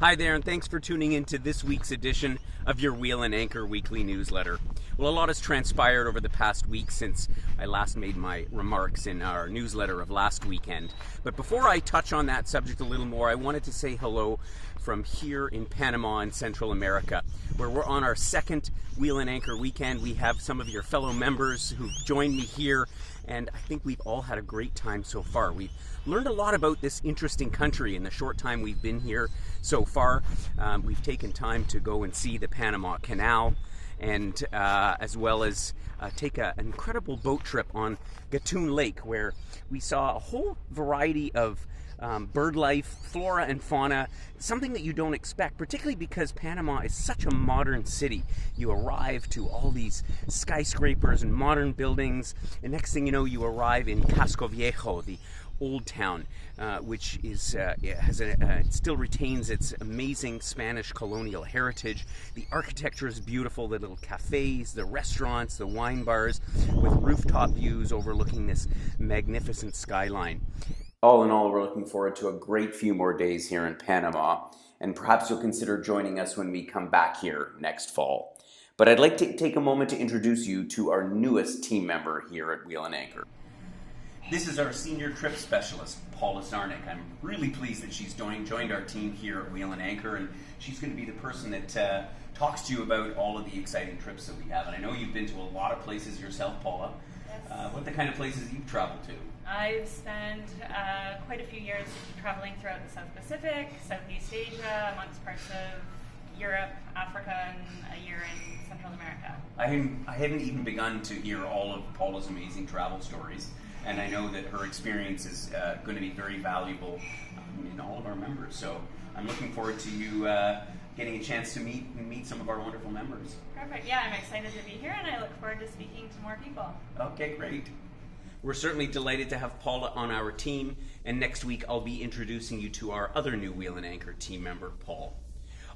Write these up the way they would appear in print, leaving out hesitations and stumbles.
Hi there, and thanks for tuning in to this week's edition of your Wheel and Anchor weekly newsletter. Well, a lot has transpired over the past week since I last made my remarks in our newsletter of last weekend. But before I touch on that subject a little more, I wanted to say hello from here in Panama in Central America, where we're on our second Wheel and Anchor weekend. We have some of your fellow members who've joined me here, and I think we've all had a great time so far. We've learned a lot about this interesting country in the short time we've been here so far. We've taken time to go and see the Panama Canal, and as well as take an incredible boat trip on Gatun Lake, where we saw a whole variety of bird life, flora and fauna, something that you don't expect, particularly because Panama is such a modern city. You arrive to all these skyscrapers and modern buildings, and next thing you know, you arrive in Casco Viejo, the old town, which is still retains its amazing Spanish colonial heritage. The architecture is beautiful, the little cafes, the restaurants, the wine bars, with rooftop views overlooking this magnificent skyline. All in all, we're looking forward to a great few more days here in Panama, and perhaps you'll consider joining us when we come back here next fall. But I'd like to take a moment to introduce you to our newest team member here at Wheel and Anchor. This is our senior trip specialist, Paula Czarnik. I'm really pleased that she's joined our team here at Wheel and Anchor, and she's going to be the person that talks to you about all of the exciting trips that we have. And I know you've been to a lot of places yourself, Paula. Yes. What the kind of places you've traveled to? I've spent quite a few years traveling throughout the South Pacific, Southeast Asia, amongst parts of Europe, Africa, and a year in Central America. I haven't even begun to hear all of Paula's amazing travel stories, and I know that her experience is going to be very valuable in all of our members. So I'm looking forward to you getting a chance to meet some of our wonderful members. Perfect. Yeah, I'm excited to be here, and I look forward to speaking to more people. Okay, great. We're certainly delighted to have Paula on our team, and next week I'll be introducing you to our other new Wheel and Anchor team member, Paul.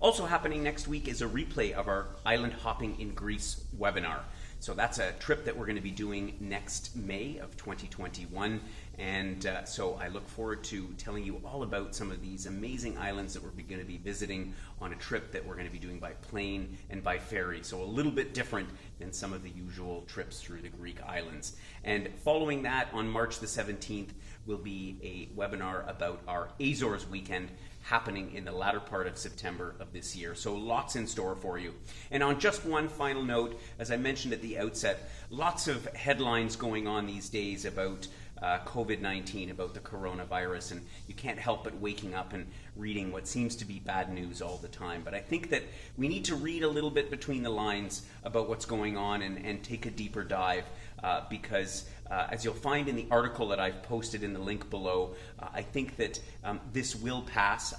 Also happening next week is a replay of our Island Hopping in Greece webinar. So that's a trip that we're going to be doing next May of 2021, and so I look forward to telling you all about some of these amazing islands that we're going to be visiting on a trip that we're going to be doing by plane and by ferry, so a little bit different than some of the usual trips through the Greek islands. And following that, on March the 17th, will be a webinar about our Azores weekend happening in the latter part of September of this year. So lots in store for you. And on just one final note, as I mentioned at the outset, lots of headlines going on these days about COVID-19, about the coronavirus, and you can't help but waking up and reading what seems to be bad news all the time. But I think that we need to read a little bit between the lines about what's going on and take a deeper dive because as you'll find in the article that I've posted in the link below, I think that this will pass.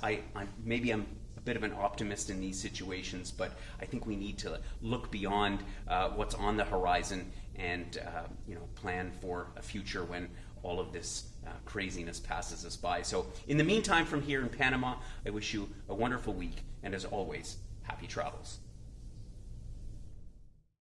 Maybe I'm a bit of an optimist in these situations, but I think we need to look beyond what's on the horizon and plan for a future when all of this craziness passes us by. So in the meantime, from here in Panama, I wish you a wonderful week, and as always, happy travels.